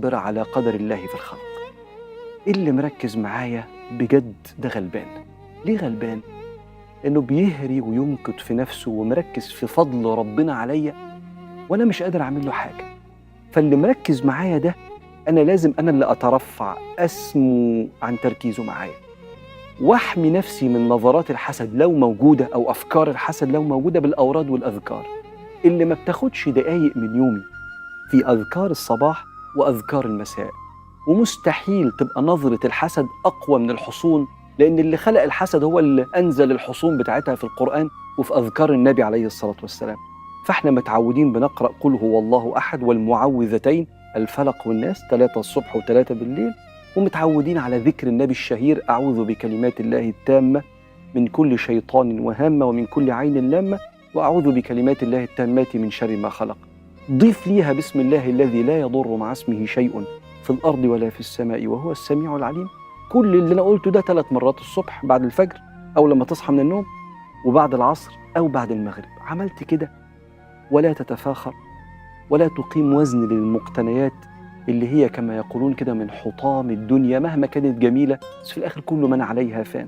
الصابر على قدر الله في الخلق. اللي مركز معايا بجد ده غلبان. ليه غلبان؟ إنه بيهري ويمكت في نفسه ومركز في فضل ربنا عليا وأنا مش قادر أعمل له حاجة. فاللي مركز معايا ده أنا لازم أنا اللي أترفع أسمو عن تركيزه معايا، واحمي نفسي من نظرات الحسد لو موجودة أو أفكار الحسد لو موجودة بالأوراد والأذكار اللي ما بتاخدش دقايق من يومي في أذكار الصباح وأذكار المساء. ومستحيل تبقى نظرة الحسد أقوى من الحصون، لأن اللي خلق الحسد هو اللي أنزل الحصون بتاعتها في القرآن وفي أذكار النبي عليه الصلاة والسلام. فإحنا متعودين بنقرأ قل هو الله أحد والمعوذتين الفلق والناس 3 الصبح و3 بالليل، ومتعودين على ذكر النبي الشهير أعوذ بكلمات الله التامة من كل شيطان وهامة ومن كل عين لامة وأعوذ بكلمات الله التامات من شر ما خلق. ضيف ليها بسم الله الذي لا يضر مع اسمه شيء في الأرض ولا في السماء وهو السميع العليم. كل اللي أنا قلته ده 3 مرات الصبح بعد الفجر أو لما تصحى من النوم، وبعد العصر أو بعد المغرب. عملت كده ولا تتفاخر ولا تقيم وزن للمقتنيات اللي هي كما يقولون كده من حطام الدنيا مهما كانت جميلة، بس في الآخر كل من عليها فان.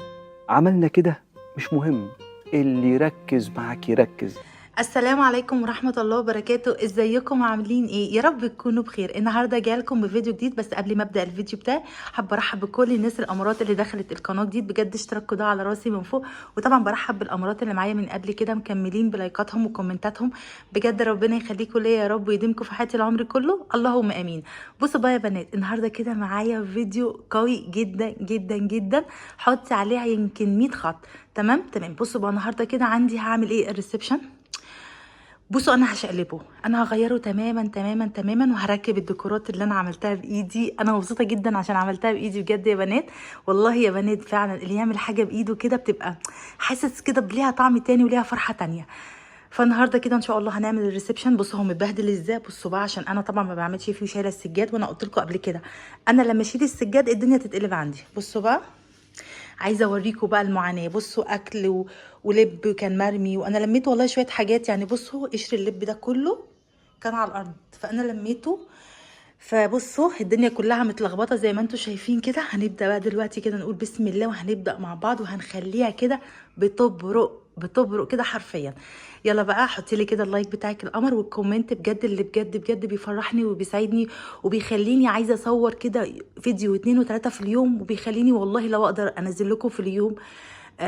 عملنا كده مش مهم، اللي يركز معاك يركز. السلام عليكم ورحمة الله وبركاته. ازيكم عاملين ايه؟ يا رب تكونوا بخير. النهارده جايلكم بفيديو جديد، بس قبل ما ابدا الفيديو بتاعي حابه ارحب بكل الناس الامارات اللي دخلت القناه جديد. بجد اشتراككم ده على راسي من فوق. وطبعا برحب بالامارات اللي معايا من قبل كده مكملين بلايكاتهم وكومنتاتهم. بجد ربنا يخليكم ليا يا رب ويديمكم في حياتي العمر كله، اللهم امين. بصوا بقى يا بنات، النهارده كده معايا فيديو قوي جدا جدا جدا، حطي عليها يمكن 100 خط. تمام. بصوا بقى النهارده كده عندي هعمل ايه؟ الريسبشن. بصوا انا هشقلبه، انا هغيره تماما تماما تماما، وهركب الديكورات اللي انا عملتها بايدي. انا مبسوطه جدا عشان عملتها بايدي بجد يا بنات. والله يا بنات فعلا اللي يعمل حاجه بايده كده بتبقى حاسس كده بليها طعم تاني وليها فرحه تانية. فالنهارده كده ان شاء الله هنعمل الريسبشن. بصوا هو متبهدل ازاي. بصوا بقى عشان انا طبعا ما بعملش فيه وشايله السجاد، وانا قلت لكم قبل كده انا لما اشيل السجاد الدنيا تتقلب عندي. بصوا بقى عايزه اوريكم بقى المعاناه. بصوا اكل ولب كان مرمي، وانا لميت والله شويه حاجات. يعني بصوا قشر اللب ده كله كان على الارض فانا لميته. فبصوا الدنيا كلها متلخبطه زي ما انتم شايفين كده. هنبدا بقى دلوقتي كده نقول بسم الله، وهنبدا مع بعض وهنخليها كده بتبرق كده حرفيا. يلا بقى حطي لي كده اللايك بتاعك القمر والكومنت بجد اللي بجد بجد بيفرحني وبيسعدني وبيخليني عايزه اصور كده فيديو 2 و3 في اليوم، وبيخليني والله لو اقدر انزل لكم في اليوم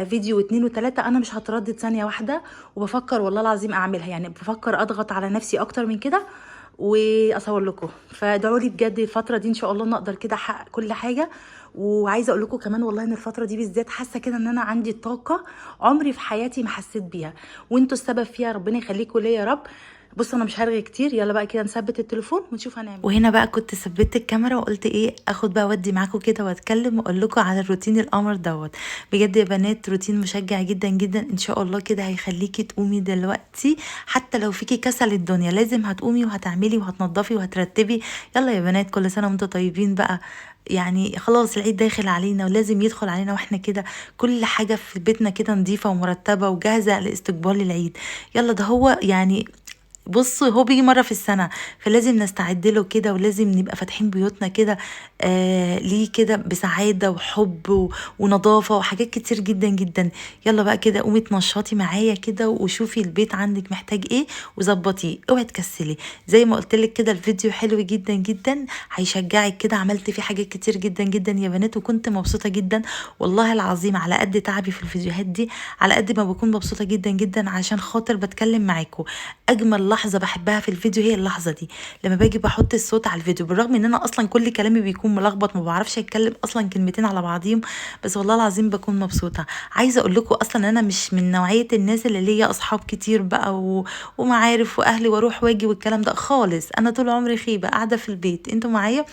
فيديو 2 و3 انا مش هتردد ثانيه واحده. وبفكر والله العظيم اعملها، يعني بفكر اضغط على نفسي اكتر من كده واصور لكم. فادعوا لي بجد الفتره دي ان شاء الله نقدر كده احقق كل حاجه. وعايزه اقول لكم كمان والله ان الفتره دي بالذات حاسه كده ان انا عندي طاقه عمري في حياتي ما حسيت بيها، وانتوا السبب فيها. ربنا يخليكم ليا يا رب. بصوا انا مش هرغي كتير، يلا بقى كده نثبت التليفون ونشوف هنعمل. وهنا بقى كنت ثبتت الكاميرا وقلت ايه اخد بقى ودي معاكم كده واتكلم واقول لكم على الروتين القمر دوت. بجد يا بنات روتين مشجع جدا جدا، ان شاء الله كده هيخليكي تقومي دلوقتي حتى لو فيكي كسل الدنيا لازم هتقومي وهتعملي وهتنضفي وهترتبي. يلا يا بنات كل سنه وانتم طيبين بقى. يعني خلاص العيد داخل علينا ولازم يدخل علينا واحنا كده كل حاجه في بيتنا كده نظيفه ومرتبه وجاهزه لاستقبال العيد. يلا ده هو يعني بص هو بيجي مرة في السنة، فلازم نستعد له كده ولازم نبقى فاتحين بيوتنا كده ليه كده بسعادة وحب ونظافة وحاجات كتير جدا جدا. يلا بقى كده قومي تنشطي معايا كده وشوفي البيت عندك محتاج ايه وظبطيه، اوعي تكسلي. زي ما قلت لك كده الفيديو حلو جدا جدا هيشجعك كده. عملت فيه حاجات كتير جدا جدا يا بنات وكنت مبسوطة جدا والله العظيم. على قد تعبي في الفيديوهات دي على قد ما بكون مبسوطة جدا جدا عشان خاطر بتكلم معاكم. اجمل لحظه بحبها في الفيديو هي اللحظه دي لما باجي بحط الصوت على الفيديو، بالرغم ان انا اصلا كل كلامي بيكون ملخبط ما بعرفش اتكلم اصلا كلمتين على بعضيهم، بس والله العظيم بكون مبسوطه. عايزه اقول لكم اصلا انا مش من نوعيه الناس اللي ليا اصحاب كتير بقى ومعارف واهلي واروح واجي والكلام ده خالص. انا طول عمري خيبه قاعده في البيت. انتوا معايا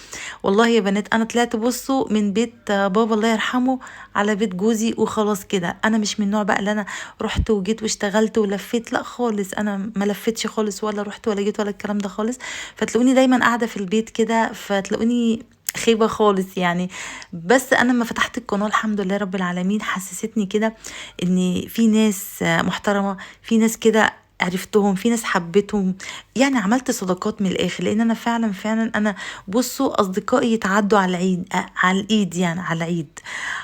والله يا بنات. انا طلعت بصوا من بيت بابا الله يرحمه على بيت جوزي وخلاص كده. انا مش من النوع بقى اللي انا رحت وجيت واشتغلت ولفيت، لا خالص. انا ما لفتش خالص ولا رحت ولا جيت ولا الكلام ده خالص. فتلاقوني دايما قاعده في البيت كده، فتلاقوني خيبه خالص يعني. بس انا لما فتحت القناه الحمد لله رب العالمين حسستني كده ان في ناس محترمه، في ناس كده عرفتهم، في ناس حبيتهم، يعني عملت صداقات من الاخر. لان انا فعلا انا بصوا اصدقائي يتعدوا على العيد، على الايد، يعني على العيد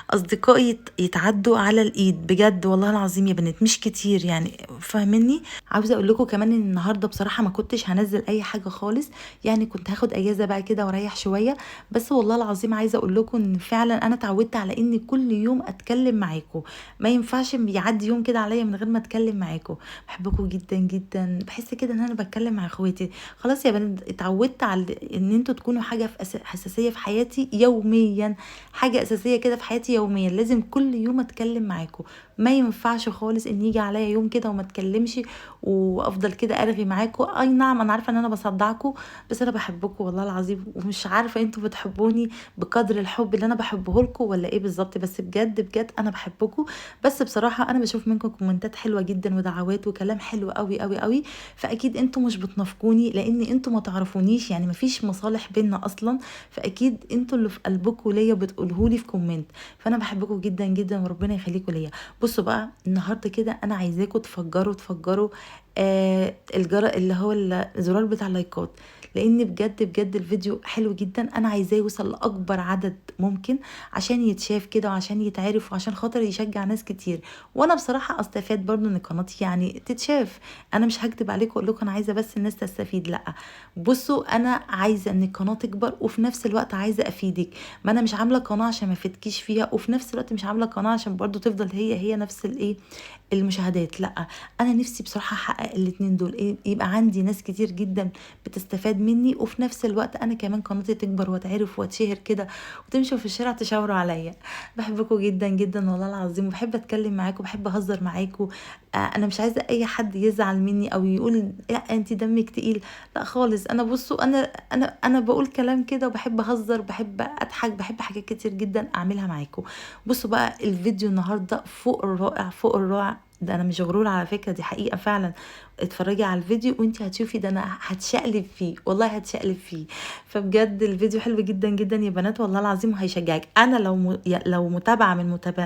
اصدقائي يتعدوا على الايد بجد والله العظيم يا بنات، مش كتير يعني، فاهميني. عاوزه اقول لكم كمان ان النهارده بصراحه ما كنتش هنزل اي حاجه خالص، يعني كنت هاخد اجازه بقى كده واريح شويه. بس والله العظيم عايزه اقول لكم ان فعلا انا اتعودت على اني كل يوم اتكلم معاكم، ما ينفعش بيعدي يوم كده عليا من غير ما اتكلم معاكم. بحبكم جدا جدا، بحس كده ان انا بتكلم مع اخواتي. خلاص يا بنات اتعودت على ان انتوا تكونوا حاجه في حساسيه في حياتي يوميا، حاجه اساسيه كده في حياتي يوميا، لازم كل يوم اتكلم معاكم. ما ينفعش خالص ان يجي عليا يوم كده وما اتكلمش وافضل كده ارغي معاكم. اي نعم انا عارفه ان انا بصدعكم، بس انا بحبكم والله العظيم، ومش عارفه انتوا بتحبوني بقدر الحب اللي انا بحبه لكم ولا ايه بالظبط، بس بجد بجد انا بحبكم. بس بصراحه انا بشوف منكم كومنتات حلوه جدا ودعوات وكلام حلو قوي قوي قوي، فاكيد انتوا مش بتنافقوني لان انتوا ما تعرفونيش، يعني ما فيش مصالح بينا اصلا، فاكيد انتوا اللي في قلبكم ليا بتقولهولي في كومنت. فانا بحبكم جدا جدا وربنا يخليكم ليا. بصوا بقى النهارده كده انا عايزاكم تفجروا اللي هو الزرار بتاع اللايكات، لان بجد بجد الفيديو حلو جدا، انا عايزاه يوصل لاكبر عدد ممكن عشان يتشاف كده وعشان يتعرف وعشان خاطر يشجع ناس كتير، وانا بصراحه استفاد برضو ان قناتي يعني تتشاف. انا مش هكتب عليكم اقول لكم انا عايزه بس الناس تستفيد، لا، بصوا انا عايزه ان القناه تكبر وفي نفس الوقت عايزه افيدك. ما انا مش عامله قناه عشان ما افيدكيش فيها، وفي نفس الوقت مش عامله قناه عشان برضو تفضل هي نفس الايه المشاهدات، لا، انا نفسي بصراحه احقق الاتنين دول، يبقى عندي ناس كتير جدا بتستفاد مني، وفي نفس الوقت انا كمان قناتي تكبر واتعرف واتشهر كده، وتمشوا في الشارع تشاوروا عليا. بحبكم جدا جدا والله العظيم، وبحب اتكلم معاكم، بحب اهزر معاكم. انا مش عايزه اي حد يزعل مني او يقول لا انت دمك تقيل، لا خالص. انا بصوا انا بقول كلام كده وبحب اهزر، بحب اضحك، بحب حاجات كتير جدا اعملها معاكم. بصوا بقى الفيديو النهارده فوق الرائع فوق الرائع، ده انا مش غرور على فكره، دي حقيقه فعلا. اتفرجي على الفيديو وانت هتشوفي، ده انا هتشقلب فيه والله هتشقلب فيه. فبجد الفيديو حلو جدا جدا يا بنات والله العظيم، وهيشجعك. انا لو متابعه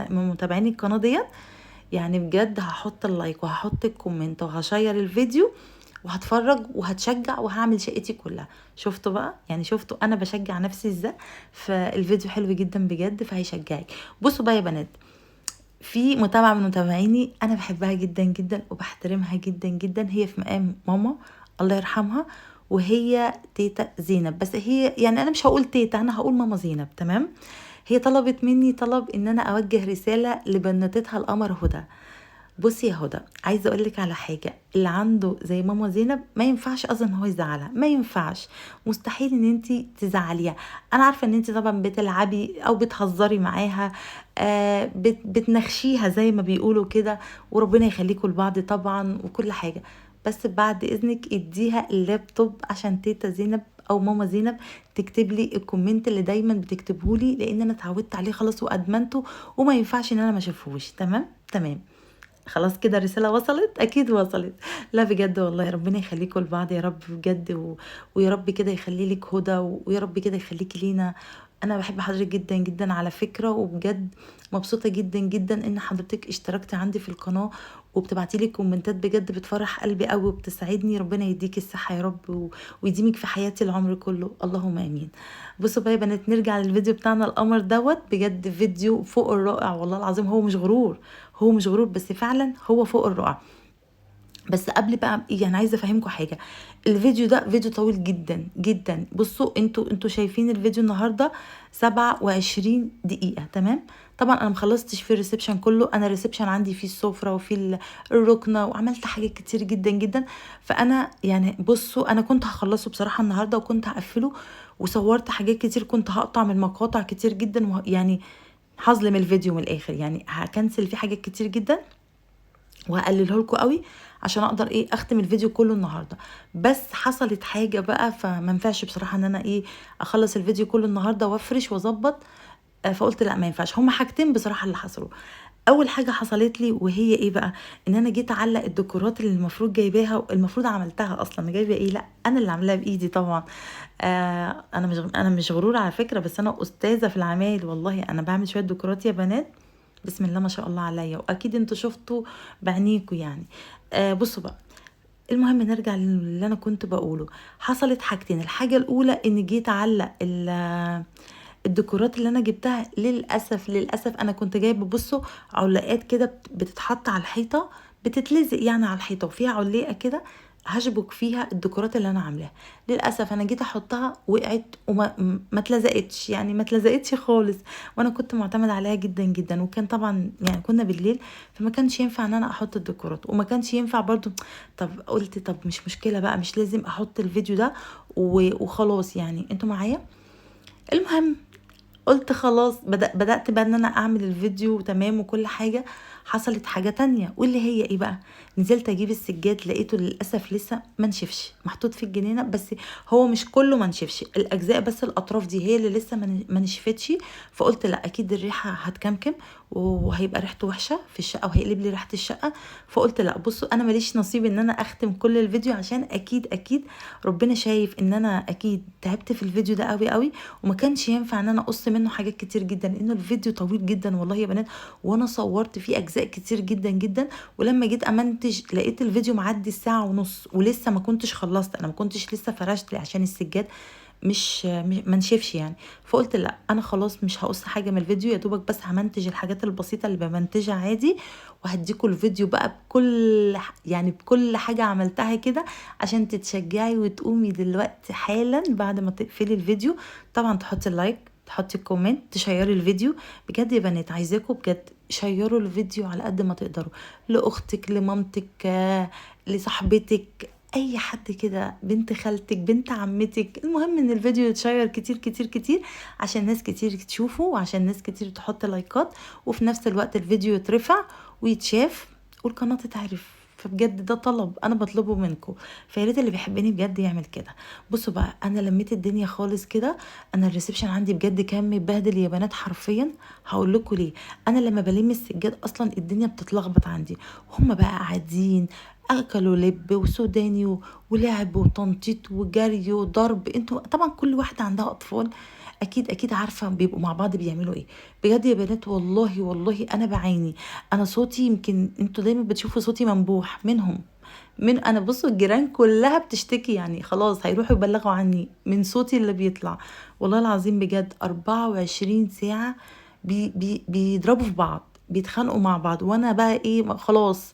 من متابعين القناه ديت، يعني بجد هحط اللايك وهحط الكومنت وهشير الفيديو وهتفرج وهتشجع وهعمل شقتي كلها. شفتوا بقى، يعني شفتوا انا بشجع نفسي ازاي. فالفيديو حلو جدا بجد فهيشجعك. بصوا بقى يا بنات، في متابعة من متابعيني أنا بحبها جدا جدا وبحترمها جدا جدا، هي في مقام ماما الله يرحمها، وهي تيتا زينب. بس هي يعني أنا مش هقول تيتا، أنا هقول ماما زينب، تمام. هي طلبت مني طلب إن أنا أوجه رسالة لبنوتتها القمر هدى. بصي يا هدى، عايزه اقول لك على حاجه، اللي عنده زي ماما زينب ما ينفعش اصلا هو يزعلها، ما ينفعش، مستحيل ان انت تزعليها. انا عارفه ان انت طبعا بتلعبي او بتهزري معاها، بتنخشيها زي ما بيقولوا كده، وربنا يخليكم لبعض طبعا وكل حاجه. بس بعد اذنك اديها اللابتوب عشان تيتا زينب او ماما زينب تكتب لي الكومنت اللي دايما بتكتبه لي، لان انا اتعودت عليه خلاص وادمنته، وما ينفعش ان انا ما اشوفهوش. تمام تمام، خلاص كده الرسالة وصلت، أكيد وصلت. لا بجد والله ربنا يخليكم لبعض يا رب بجد، ويا رب كده يخلي لك هدى، ويا رب كده يخليكي لينا. أنا بحب حضرتك جدا جدا على فكرة، وبجد مبسوطة جدا جدا إن حضرتك اشتركتي عندي في القناة وبتبعتي لي كومنتات بجد بتفرح قلبي قوي وبتسعدني. ربنا يديكي الصحة يا رب ويديمك في حياتي العمر كله، اللهم آمين. بصوا بقى يا بنات، نرجع للفيديو بتاعنا القمر دوت، بجد فيديو فوق الرائع والله العظيم، هو مش غرور، هو مش غرور، بس فعلا هو فوق الرائع. بس قبل بقى يعني عايزه افهمكم حاجه، الفيديو ده فيديو طويل جدا جدا. بصوا انتوا شايفين الفيديو النهارده 27 دقيقه، تمام. طبعا انا مخلصتش في الريسبشن كله، انا الريسبشن عندي فيه السفره وفيه الركنه وعملت حاجات كتير جدا جدا. فانا يعني بصوا انا كنت هخلصه بصراحه النهارده وكنت هقفله، وصورت حاجات كتير، كنت هقطع من مقاطع كتير جدا، يعني هظلم الفيديو من الاخر، يعني هكنسل فيه حاجات كتير جدا وهقلله لكم قوي عشان اقدر اختم الفيديو كله النهارده. بس حصلت حاجه بقى فما ينفعش بصراحه ان انا اخلص الفيديو كله النهارده وافرش واظبط. فقلت لا ما ينفعش. هما حاجتين بصراحه اللي حصلوا. اول حاجه حصلت لي وهي ايه بقى، ان انا جيت اعلق الديكورات اللي المفروض جايباها، المفروض عملتها اصلا جايبه لا انا اللي عاملاها بايدي طبعا. انا مش غرور على فكره، بس انا استاذه في العمايل والله، انا بعمل شويه ديكورات يا بنات بسم الله ما شاء الله عليا، واكيد انتوا شفتوا بعينيكوا يعني. بصوا بقى، المهم نرجع للي انا كنت بقوله. حصلت حاجتين. الحاجه الاولى ان جيت اعلق الديكورات اللي انا جبتها. للاسف انا كنت جايبه، بصوا، علاقات كده بتتحط على الحيطه، بتتلزق يعني على الحيطه، وفيها علاقه كده هشبك فيها الديكورات اللي انا عاملاها. للاسف انا جيت احطها وقعت وما ما اتلزقتش، يعني ما اتلزقتش خالص، وانا كنت معتمد عليها جدا جدا. وكان طبعا يعني كنا بالليل، فما كانش ينفع ان انا احط الديكورات، وما كانش ينفع برضو. طب قلت طب مش مشكله بقى، مش لازم احط الفيديو ده وخلاص، يعني انتوا معايا. المهم قلت خلاص، بدأت بقى ان انا اعمل الفيديو تمام وكل حاجة. حصلت حاجة تانية، واللي هي ايه بقى؟ نزلت اجيب السجاد، لقيته للأسف لسه منشفش، محطوط في الجنينة، بس هو مش كله منشفش، الاجزاء بس الاطراف دي هي اللي لسه منشفتش. فقلت لا، اكيد الريحة هتكمكم وهيبقى ريحته وحشة في الشقة، وهيقلب لي ريحة الشقة. فقلت لا، بصوا، انا ماليش نصيب ان انا اختم كل الفيديو، عشان اكيد ربنا شايف ان انا اكيد تعبت في الفيديو ده قوي قوي، وما كانش ينفع ان انا اقص منه حاجات كتير جدا، لانه الفيديو طويل جدا والله يا بنات، وانا صورت فيه اجزاء كتير جدا جدا. ولما جيت امنتج لقيت الفيديو معدي الساعه ونص، ولسه ما كنتش خلصت، انا ما كنتش لسه فرشت عشان السجاد مش منشفش يعني. فقلت لا، انا خلاص مش هقص حاجه من الفيديو، يا دوبك بس همنتج الحاجات البسيطه اللي بمنتجها عادي، وهديكوا الفيديو بقى يعني بكل حاجه عملتها كده، عشان تتشجعي وتقومي دلوقتي حالا بعد ما تقفلي الفيديو. طبعا تحطي اللايك، تحطي الكومنت، تشيري الفيديو. بجد يا بنات عايزاكم بجد شيروا الفيديو على قد ما تقدروا، لاختك، لمامتك، لصاحبتك، اي حد كده، بنت خالتك، بنت عمتك. المهم ان الفيديو يتشير كتير كتير كتير، عشان ناس كتير تشوفه، وعشان ناس كتير تحط لايكات، وفي نفس الوقت الفيديو يترفع ويتشاف والقناة تتعرف. فبجد ده طلب انا بطلبه منكم، فياريت اللي بيحبني بجد يعمل كده. بصوا بقى، انا لميت الدنيا خالص كده. انا الريسبشن عندي بجد كان متبهدل يا بنات حرفيا. هقول لكم ليه. انا لما بلم السجاد اصلا الدنيا بتتلخبط عندي، هم بقى قاعدين اكلوا لب وسوداني ولعب وتنطيط وجري وضرب. انتوا طبعا كل واحده عندها اطفال، اكيد عارفه بيبقوا مع بعض بيعملوا ايه. بجد يا بنات والله انا بعيني. انا صوتي يمكن انتوا دايما بتشوفوا صوتي منبوح منهم، من انا بصوا الجيران كلها بتشتكي، يعني خلاص هيروحوا يبلغوا عني من صوتي اللي بيطلع. والله العظيم بجد 24 ساعة بيضربوا في بعض، بيتخانقوا مع بعض، وانا بقى ايه، خلاص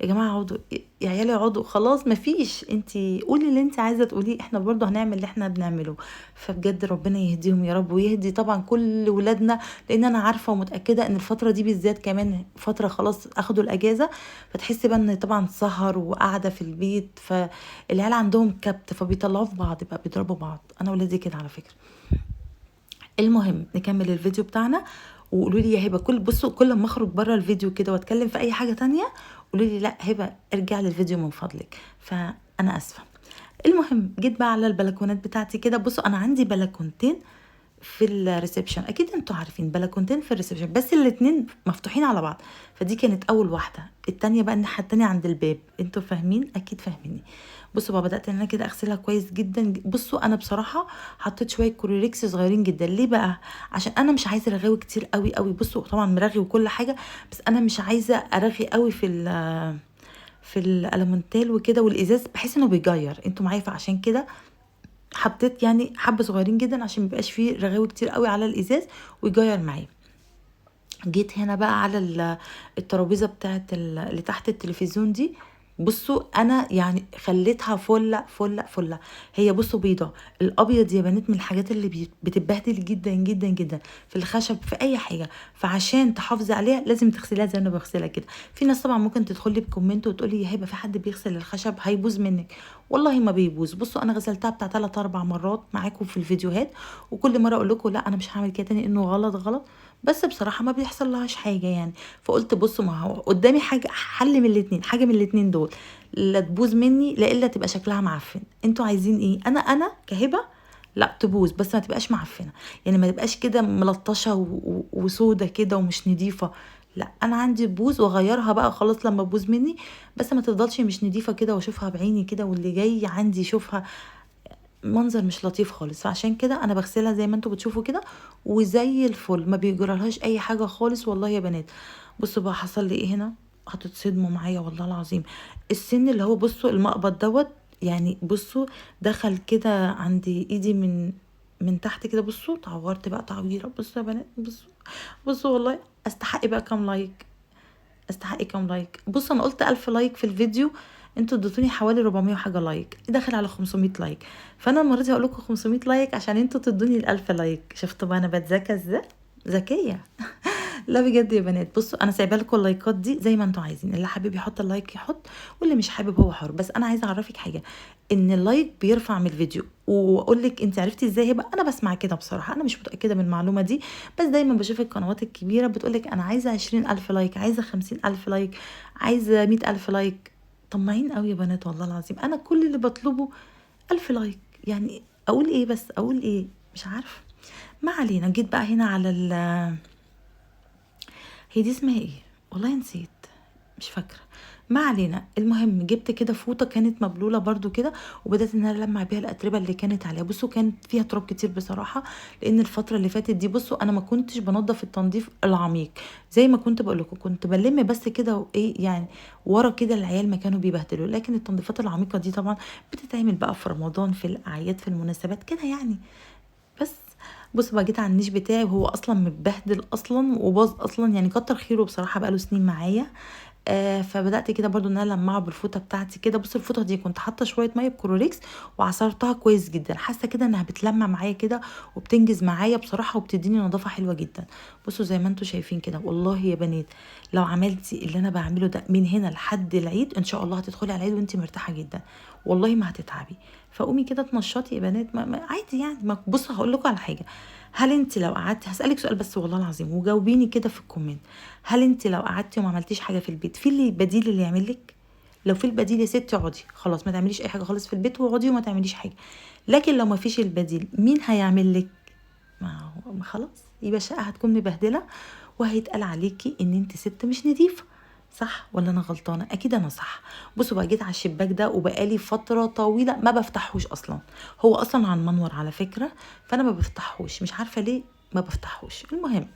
يا جماعه اقعدوا، يا عيالي اقعدوا، خلاص مفيش، انتي قولي اللي انتي عايزه تقوليه، احنا برضه هنعمل اللي احنا بنعمله. فبجد ربنا يهديهم يا رب، ويهدي طبعا كل ولادنا، لان انا عارفه ومتاكده ان الفتره دي بالذات كمان فتره خلاص اخدوا الاجازه، فتحسي بقى ان طبعا سهر وقاعده في البيت، فالعيال عندهم كبت، فبيطلعوا في بعض بقى، بيضربوا بعض. انا ولادي كده على فكره. المهم نكمل الفيديو بتاعنا، وقولوا لي يا هبه، بصوا كل ما اخرج بره الفيديو كده واتكلم في اي حاجه تانية قولوا لي لا هبه ارجع للفيديو من فضلك، فانا اسفه. المهم جيت بقى على البلكونات بتاعتي كده. بصوا انا عندي بلكونتين في الريسبشن، اكيد انتوا عارفين بلكونتين في الريسبشن، بس الاتنين مفتوحين على بعض. فدي كانت اول واحده، التانية بقى الناحيه التانية عند الباب. انتوا فاهمين، اكيد فاهميني. بصوا بقى بدات ان انا كده اغسلها كويس جدا. بصوا انا بصراحه حطيت شويه كوريريكس صغيرين جدا. ليه بقى؟ عشان انا مش عايزه رغاوي كتير قوي قوي. بصوا طبعا مرغي وكل حاجه، بس انا مش عايزه ارغي قوي في الالمونتال وكده، والازاز بحس انه بيجير، انتوا معايا. فعشان كده حطيت يعني حبه صغيرين جدا، عشان ميبقاش فيه رغاوي كتير قوي على الازاز ويجير معايا. جيت هنا بقى على الترابيزه بتاعت اللي تحت التلفزيون دي. بصوا انا يعني خليتها فله. هي بصوا بيضه. الابيض يا بنات من الحاجات اللي بتتبهدل جدا جدا جدا في الخشب في اي حاجه، فعشان تحافظي عليها لازم تغسليها زي ما انا بغسلها كده. في ناس طبعا ممكن تدخلي بكومنت وتقولي يا هبه في حد بيغسل الخشب هيبوظ منك. والله ما بيبوظ. بصوا انا غسلتها بتاع 3 4 مرات معاكم في الفيديوهات، وكل مره اقول لكم لا انا مش هعمل كده تاني، انه غلط. بس بصراحه ما بيحصل لهاش حاجه يعني. فقلت بصوا ما هو قدامي حاجه، حل من الاتنين، حاجه من الاتنين دول، لا تبوظ مني لا الا تبقى شكلها معفن. انتوا عايزين ايه؟ انا كهبه لا تبوظ بس ما تبقاش معفنه، يعني ما تبقاش كده ملطشه وسودة كده ومش نظيفه. لا انا عندي تبوظ واغيرها بقى خلاص لما تبوظ مني، بس ما تفضلش مش نظيفه كده واشوفها بعيني كده، واللي جاي عندي يشوفها منظر مش لطيف خالص. فعشان كده انا بغسلها زي ما انتوا بتشوفوا كده، وزي الفل ما بيجرالهاش اي حاجه خالص والله يا بنات. بصوا بقى حصل لي ايه هنا. هتتصدموا معايا والله العظيم. السن اللي هو بصوا المقبض دوت، يعني بصوا دخل كده عند ايدي من تحت كده، بصوا اتعورت بقى تعويره. بصوا يا بنات، بصوا والله استحق بقى كام لايك، استحق كام لايك. بص انا قلت 1000 لايك في الفيديو، انتوا اديتوني حوالي 400 وحاجه لايك، داخل على 500 لايك. فانا المره دي هقول لكم 500 لايك عشان انتوا تدوني ال 1000 لايك. شفتوا بقى انا بتذكى ازاي؟ ذكيه. لا بجد يا بنات، بصوا انا سايبه لكم اللايكات دي زي ما انتوا عايزين، اللي حابب يحط اللايك يحط، واللي مش حابب هو حر. بس انا عايزه اعرفك حاجه، ان اللايك بيرفع من الفيديو. واقول لك انت عرفتي ازاي؟ هبقى انا بسمع كده بصراحه، انا مش متاكده من المعلومه دي، بس دايما بشوف القنوات الكبيره بتقولك انا عايزه 20,000 لايك، عايزه 50,000 لايك، عايزه 100,000 لايك. طماعين قوي يا بنات والله العظيم. انا كل اللي بطلبه 1000 لايك. يعني اقول ايه؟ بس اقول ايه؟ مش عارفه. ما علينا. جيت بقى هنا على هي دي اسمها ايه؟ والله نسيت، مش فاكره. ما علينا. المهم جبت كده فوطه كانت مبلوله برضو كده، وبدات ان انا المع بيها الاتربه اللي كانت عليها. بصوا كانت فيها تراب كتير بصراحه، لان الفتره اللي فاتت دي بصوا انا ما كنتش بنظف التنظيف العميق زي ما كنت بقول لكم، كنت بلم بس كده وايه يعني ورا كده العيال ما كانوا بيبهدلوا. لكن التنظيفات العميقه دي طبعا بتتعمل بقى في رمضان، في الاعياد، في المناسبات كده يعني. بس بص بقى جيت على النيش بتاعي وهو اصلا متبهدل اصلا وباظ اصلا، يعني كتر خيره بصراحه، بقاله سنين معايا. فبدات كده برضو ان انا المعه بالفوطه بتاعتي كده. بص الفوطه دي كنت حاطه شويه ميه بكلوريكس وعصرتها كويس جدا، حاسه كده انها بتلمع معايا كده وبتنجز معايا بصراحه وبتديني نظافه حلوه جدا. بصوا زي ما انتم شايفين كده، والله يا بنات لو عملتي اللي انا بعمله ده من هنا لحد العيد ان شاء الله هتدخلي على العيد وانت مرتاحه جدا، والله ما هتتعبي. فقومي كده تنشطي يا بنات، عادي يعني. ما بص هقول لكم على حاجه، هل انت لو قعدتي، هسألك سؤال بس والله العظيم وجاوبيني كده في الكومنت، هل انت لو قعدتي وما عملتيش حاجه في البيت في اللي بديل اللي يعمل لك؟ لو في البديل يا ستي اقعدي خلاص، ما تعمليش اي حاجه خالص في البيت، واقعدي وما تعمليش حاجه. لكن لو ما فيش البديل مين هيعمل لك؟ ما خلاص يبقى الشقه هتكون مبهدله، وهيتقال عليكي ان انت ست مش نظيفه. صح ولا انا غلطانه؟ اكيد انا صح. بصوا بقى جيت على الشباك ده وبقالي فتره طويله ما بفتحوش اصلا، هو اصلا عن منور على فكره، فانا ما بفتحوش، مش عارفه ليه ما بفتحوش. المهم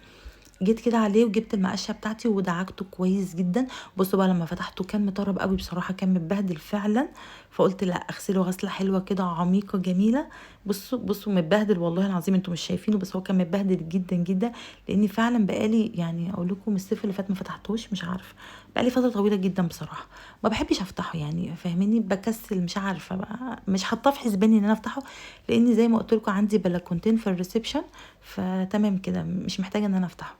جيت كده عليه وجبت المقشه بتاعتي ودعكته كويس جدا. بصوا بقى لما فتحته كان مطرب قوي بصراحه، كان متبهدل فعلا. فقلت لا اغسله غسله حلوه كده عميقه جميله. بصوا متبهدل والله العظيم، انتوا مش شايفينه بس هو كان متبهدل جدا جدا، لاني فعلا بقالي يعني اقول لكم الصيف اللي فات ما فتحتوش، مش عارفه بقالي فتره طويله جدا بصراحه ما بحبش افتحه، يعني فاهميني، بكسل، مش عارفه بقى، مش حاطاه في حسباني ان انا افتحه، لاني زي ما قلت لكم عندي بلكونتين في الريسبشن، فتمام كده مش محتاجه ان انا افتحه.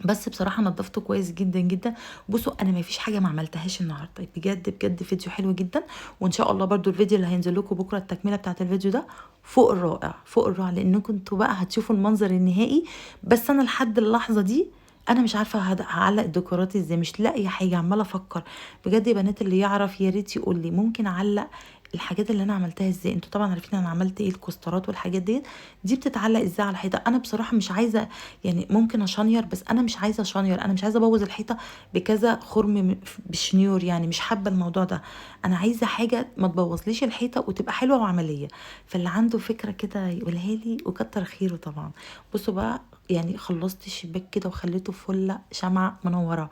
بس بصراحه نضفته كويس جدا جدا. بصوا انا ما فيش حاجه ما عملتهاش النهارده، بجد بجد فيديو حلو جدا. وان شاء الله برضو الفيديو اللي هينزل لكم بكره التكمله بتاعت الفيديو ده فوق الرائع، فوق الرائع، لانكم انتوا بقى هتشوفوا المنظر النهائي. بس انا لحد اللحظه دي انا مش عارفه هعلق الديكورات ازاي، مش لاقيه حاجه، عماله افكر. بجد يا بنات اللي يعرف يا ريت يقول لي ممكن اعلق الحاجات اللي انا عملتها ازاي. انتوا طبعا عارفين انا عملت ايه، الكوسترات والحاجات دي بتتعلق ازاي على الحيطه. انا بصراحه مش عايزه، يعني ممكن اشنير بس انا مش عايزه اشنير، انا مش عايزه ابوظ الحيطه بكذا خرم بالشنيور، يعني مش حابه الموضوع ده. انا عايزه حاجه ما تبوظليش الحيطه وتبقى حلوه وعمليه. فاللي عنده فكره كده يقولها لي وكتر خيره طبعا. بصوا بقى يعني خلصت الشباك كده وخليته فله شمعة منوره،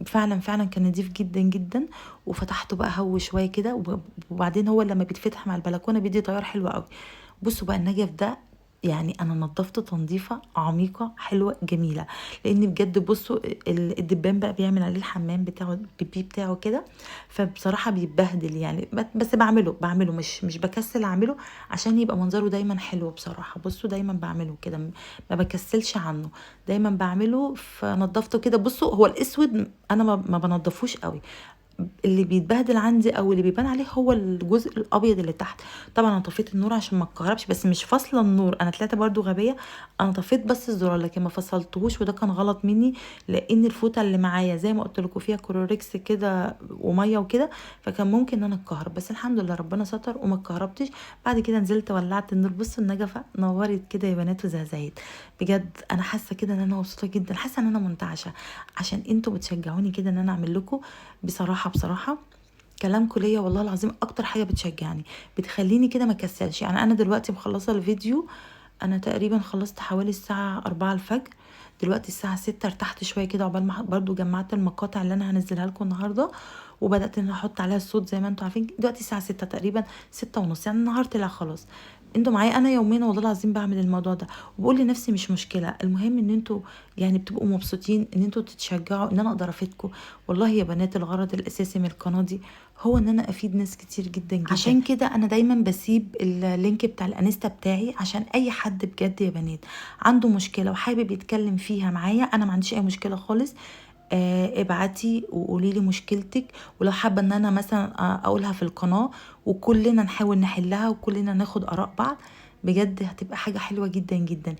فعلا فعلا كان نضيف جدا جدا. وفتحته بقى هو شويه كده، وبعدين هو لما بيتفتح مع البلكونه بيدي تيار حلو قوي. بصوا بقى النجف ده، يعني انا نظفته تنظيفه عميقه حلوه جميله، لان بجد بصوا الدبان بقى بيعمل عليه الحمام بتاعه، البيبي بتاعه كده، فبصراحه بيتبهدل يعني. بس بعمله مش بكسل اعمله عشان يبقى منظره دايما حلو بصراحه. بصوا دايما بعمله كده، ما بكسلش عنه، دايما بعمله. فنضفته كده. بصوا هو الاسود انا ما بنضفوش قوي، اللي بيتبهدل عندي او اللي بيبان عليه هو الجزء الابيض اللي تحت. طبعا انا طفيت النور عشان ما اتكهربش، بس مش فاصله النور، انا طلعت برضو غبيه، انا طفيت بس الزرار لكن ما فصلتهوش، وده كان غلط مني، لان الفوطه اللي معايا زي ما قلت لكم فيها كلوريكس كده وميه وكده، فكان ممكن ان انا اتكهرب. بس الحمد لله ربنا ستر وما اتكهربتش. بعد كده نزلت ولعت النور. بصوا النجفه نورت كده يا بنات وزعزعت. بجد انا حاسه كده ان انا مبسوطه جدا، حاسه ان انا منتعشه عشان انتوا بتشجعوني كده ان انا اعمل لكم. بصراحه كلامكم ليا والله العظيم اكتر حاجه بتشجعني، بتخليني كده ما اكسلش. يعني انا دلوقتي مخلصه الفيديو انا تقريبا خلصت حوالي الساعه 4 الفجر. دلوقتي الساعه 6، ارتحت شويه كده عقبال ما برضو جمعت المقاطع اللي انا هنزلها لكم النهارده، وبدات ان أنا احط عليها الصوت زي ما انتم عارفين. دلوقتي الساعه 6 تقريبا، 6 ونص، يعني النهار طلع خلاص. انتوا معايا، انا يوميا والله العظيم بعمل الموضوع ده، وبقول لنفسي مش مشكله، المهم ان انتوا يعني بتبقوا مبسوطين، ان انتوا تتشجعوا، ان انا اقدر افيدكم. والله يا بنات الغرض الاساسي من القناه دي هو ان انا افيد ناس كتير جدا جدا. عشان كده انا دايما بسيب اللينك بتاع الانستا بتاعي، عشان اي حد بجد يا بنات عنده مشكله وحابب يتكلم فيها معايا، انا ما عنديش اي مشكله خالص. ابعتي وقولي لي مشكلتك، ولو حابه ان انا مثلا اقولها في القناه، وكلنا نحاول نحلها، وكلنا ناخد اراء بعض، بجد هتبقى حاجه حلوه جدا جدا.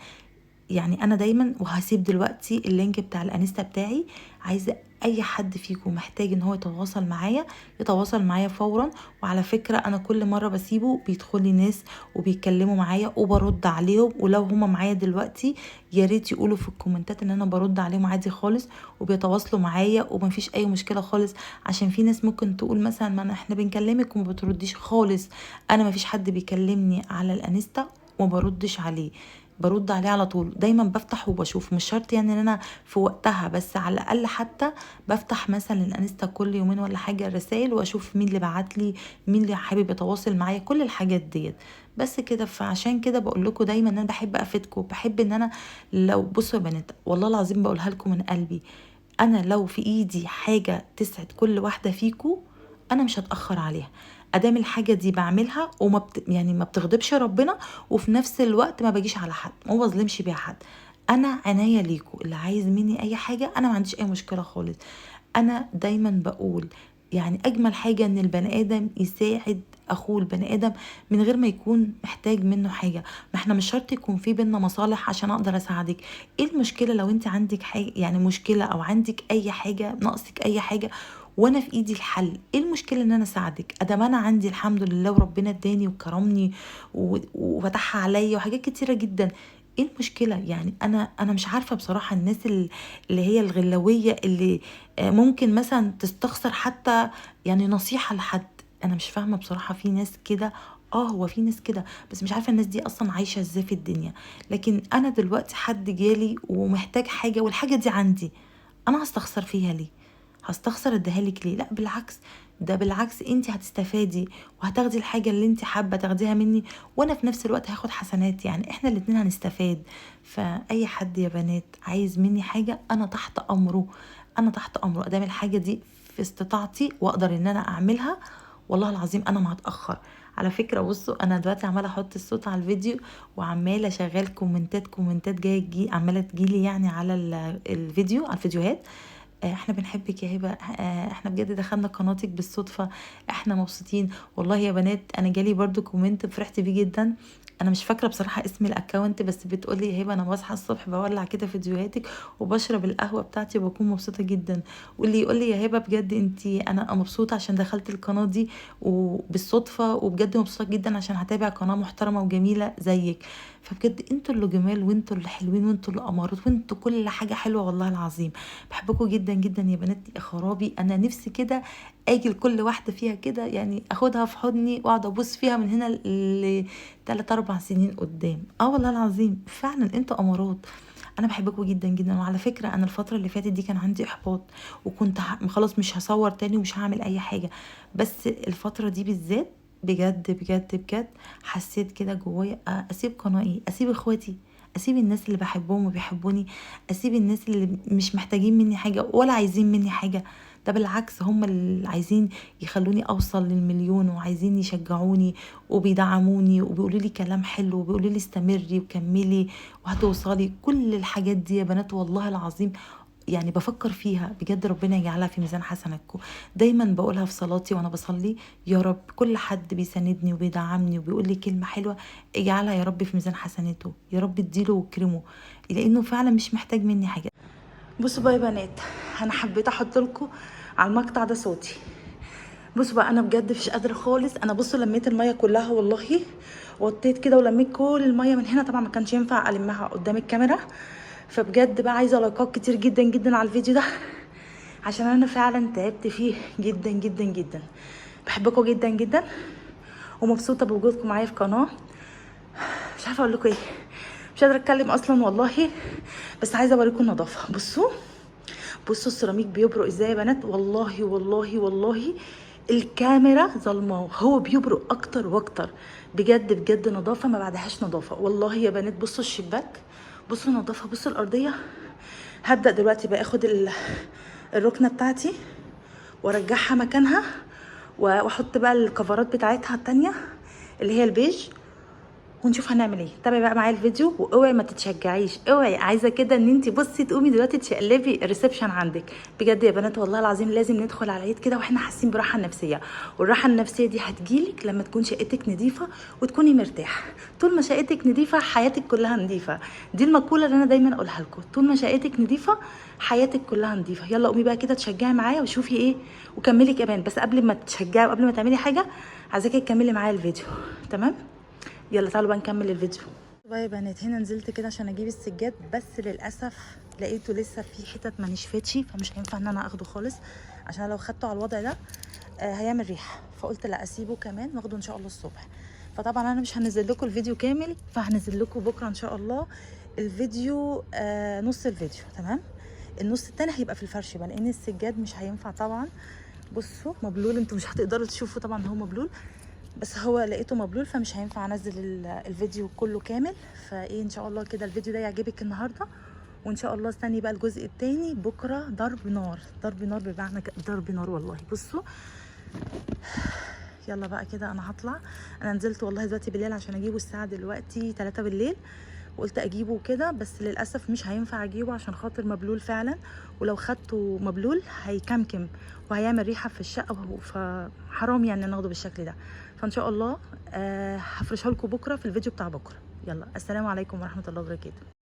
يعني انا دايما، وهسيب دلوقتي اللينك بتاع الانستا بتاعي، عايزه اي حد فيكم محتاج ان هو يتواصل معايا يتواصل معايا فورا. وعلى فكره انا كل مره بسيبه بيدخل لي ناس وبيتكلموا معايا وبرد عليهم، ولو هما معايا دلوقتي يا ريت يقولوا في الكومنتات ان انا برد عليهم عادي خالص، وبيتواصلوا معايا ومفيش اي مشكله خالص. عشان في ناس ممكن تقول مثلا ما احنا بنكلمك وما بترديش خالص. انا مفيش حد بيكلمني على الانستا وما بردش عليه، برد عليه على طول. دايما بفتح وبشوف، مش شرط يعني ان انا في وقتها، بس على الاقل حتى بفتح مثلا الانستا كل يومين ولا حاجه الرسائل، واشوف مين اللي بعت لي، مين اللي حابب يتواصل معايا، كل الحاجات ديت. بس كده، فعشان كده بقول لكم دايما ان انا بحب افيدكم، بحب ان انا، لو بصوا يا بنات والله العظيم بقولها لكم من قلبي، انا لو في ايدي حاجه تسعد كل واحده فيكم انا مش هتاخر عليها، ادام الحاجه دي بعملها يعني ما بتغضبش ربنا، وفي نفس الوقت ما باجيش على حد، ما بظلمش بيها حد. انا عناية ليكوا، اللي عايز مني اي حاجه انا ما عنديش اي مشكله خالص. انا دايما بقول يعني اجمل حاجه ان البني ادم يساعد اخوه البني ادم من غير ما يكون محتاج منه حاجه. ما احنا مش شرط يكون في بينا مصالح عشان اقدر اساعدك. ايه المشكله لو انت عندك حاجه، يعني مشكله او عندك اي حاجه ناقصك اي حاجه وانا في ايدي الحل؟ ايه المشكله ان انا اساعدك ادام انا عندي الحمد لله وربنا اداني وكرمني وفتحها عليا وحاجات كتيره جدا. ايه المشكله؟ يعني انا مش عارفه بصراحه الناس اللي هي الغلويه اللي ممكن مثلا تستخسر حتى يعني نصيحه لحد. انا مش فاهمه بصراحه، في ناس كده. هو في ناس كده، بس مش عارفه الناس دي اصلا عايشه ازاي في الدنيا. لكن انا دلوقتي حد جالي ومحتاج حاجه والحاجه دي عندي، انا هستخسر فيها ليه؟ هستخسر اديها لك ليه؟ لا بالعكس، ده بالعكس انت هتستفادي وهتاخدي الحاجه اللي انت حابه تاخديها مني، وانا في نفس الوقت هاخد حسنات، يعني احنا الاتنين هنستفاد. فاي حد يا بنات عايز مني حاجه انا تحت امره، انا تحت امره ادام الحاجه دي في استطاعتي واقدر ان انا اعملها، والله العظيم انا ما هتاخر. على فكره بصوا، انا دلوقتي عماله احط الصوت على الفيديو وعماله اشغل كومنتات جايه عماله تجيلي يعني على الفيديو، على الفيديوهات. احنا بنحبك يا هبه، احنا بجد دخلنا قناتك بالصدفه، احنا مبسوطين. والله يا بنات انا جالي برضو كومنت فرحت بيه جدا، انا مش فاكره بصراحه اسم الاكونت، بس بتقولي يا هبه انا بصحى الصبح بولع كده فيديوهاتك وبشرب القهوه بتاعتي وبكون مبسوطه جدا. واللي يقول لي يا هبه بجد انتي، انا مبسوطه عشان دخلت القناه دي وبالصدفه، وبجد مبسوطه جدا عشان هتابع قناه محترمه وجميله زيك. فبجد انتوا اللي جمال، وانتوا اللي حلوين، وانتوا اللي امارات، وانتوا كل حاجه حلوه والله العظيم. بحبكم جدا جدا يا بنات يا خرابي. انا نفسي كده اجي لكل واحده فيها كده، يعني اخدها في حضني واقعد ابوس فيها من هنا ل 3 4 سنين قدام. والله العظيم فعلا انتوا امارات. انا بحبكم جدا جدا. وعلى فكره انا الفتره اللي فاتت دي كان عندي احباط، وكنت خلاص مش هصور تاني ومش هعمل اي حاجه، بس الفتره دي بالذات بجد بجد بجد حسيت كده جوايا اسيب قناتي، اسيب اخواتي، اسيب الناس اللي بحبهم وبيحبوني، اسيب الناس اللي مش محتاجين مني حاجه ولا عايزين مني حاجه. ده بالعكس هم اللي عايزين يخلوني اوصل للمليون، وعايزين يشجعوني وبيدعموني وبيقولوا لي كلام حلو وبيقولوا لي استمري وكملي وهتوصلي. كل الحاجات دي يا بنات والله العظيم يعني بفكر فيها بجد، ربنا يجعلها في ميزان حسناتكم. دايما بقولها في صلاتي وانا بصلي، يا رب كل حد بيساندني وبيدعمني وبيقول لي كلمه حلوه اجعلها يا رب في ميزان حسناته، يا رب اديله واكرمه، لانه فعلا مش محتاج مني حاجه. بصوا بقى يا بنات، انا حبيت احط لكم على المقطع ده صوتي. بصوا بقى انا بجد مش قادره خالص. انا بصوا لميت الميه كلها والله، وطيت كده ولميت كل الميه من هنا، طبعا ما كانش ينفع المها قدام الكاميرا. فبجد بقى عايزه لايكات كتير جدا جدا على الفيديو ده، عشان انا فعلا تعبت فيه جدا جدا جدا. بحبكم جدا جدا ومبسوطه بوجودكم معايا في قناه. مش عارفه اقول لكم ايه، مش قادره اتكلم اصلا والله. بس عايزه اوريكم النظافه. بصوا السيراميك بيبرق ازاي يا بنات. والله والله والله الكاميرا ظلماه، هو بيبرق اكتر واكتر. بجد بجد نظافه ما بعدهاش نظافه والله يا بنات. بصوا الشباك، بصوا النظافه، بصوا الارضيه. هبدا دلوقتي بقى اخد الركنه بتاعتي وارجعها مكانها، واحط بقى الكفرات بتاعتها التانية اللي هي البيج، ونشوف هنعمل ايه. تابعي بقى معايا الفيديو، واوعي ما تتشجعيش، اوعي. عايزه كده ان انت بصي تقومي دلوقتي تشقلبي الريسبشن عندك. بجد يا بنات والله العظيم لازم ندخل على العيد كده واحنا حاسين براحه نفسيه، والراحه النفسيه دي هتجيلك لما تكون شقتك نظيفه وتكوني مرتاح. طول ما شقتك نظيفه حياتك كلها نظيفه. دي المقوله اللي انا دايما اقولها لكم، طول ما شقتك نظيفه حياتك كلها نظيفه. يلا قومي بقى كده تشجعي معايا وشوفي ايه، وكملي كمان. بس قبل ما تشجعي وقبل ما تعملي حاجه عايزاكي تكملي معايا الفيديو، تمام؟ يلا تعالوا بقى نكمل الفيديو. بقى يا بنات هنا نزلت كده عشان اجيب السجاد، بس للاسف لقيته لسه في حتت ما نشفتش، فمش هينفع ان انا اخده خالص، عشان لو خدته على الوضع ده هيعمل ريحه. فقلت لا اسيبه كمان واخده ان شاء الله الصبح. فطبعا انا مش هنزل لكم الفيديو كامل، فهنزل لكم بكره ان شاء الله الفيديو نص الفيديو، تمام؟ النص التاني هيبقى في الفرش بقى، لان السجاد مش هينفع طبعا. بصوا مبلول، انتوا مش هتقدروا تشوفوا طبعا هو مبلول، بس هو لقيته مبلول فمش هينفع انزل الفيديو كله كامل. فايه ان شاء الله كده الفيديو ده يعجبك النهارده، وان شاء الله استني بقى الجزء التاني بكره. ضرب نار، ضرب نار بمعنى ضرب نار والله. بصوا يلا بقى كده انا هطلع. انا نزلت والله دلوقتي بالليل عشان اجيبه، الساعه دلوقتي 3 بالليل، وقلت اجيبه كده، بس للاسف مش هينفع اجيبه عشان خاطر مبلول فعلا. ولو خدته مبلول هيكمكم وهيعمل ريحه في الشقه، فحرام يعني ناخده بالشكل ده. فان شاء الله هفرشه لكم بكره في الفيديو بتاع بكره. يلا السلام عليكم ورحمه الله وبركاته.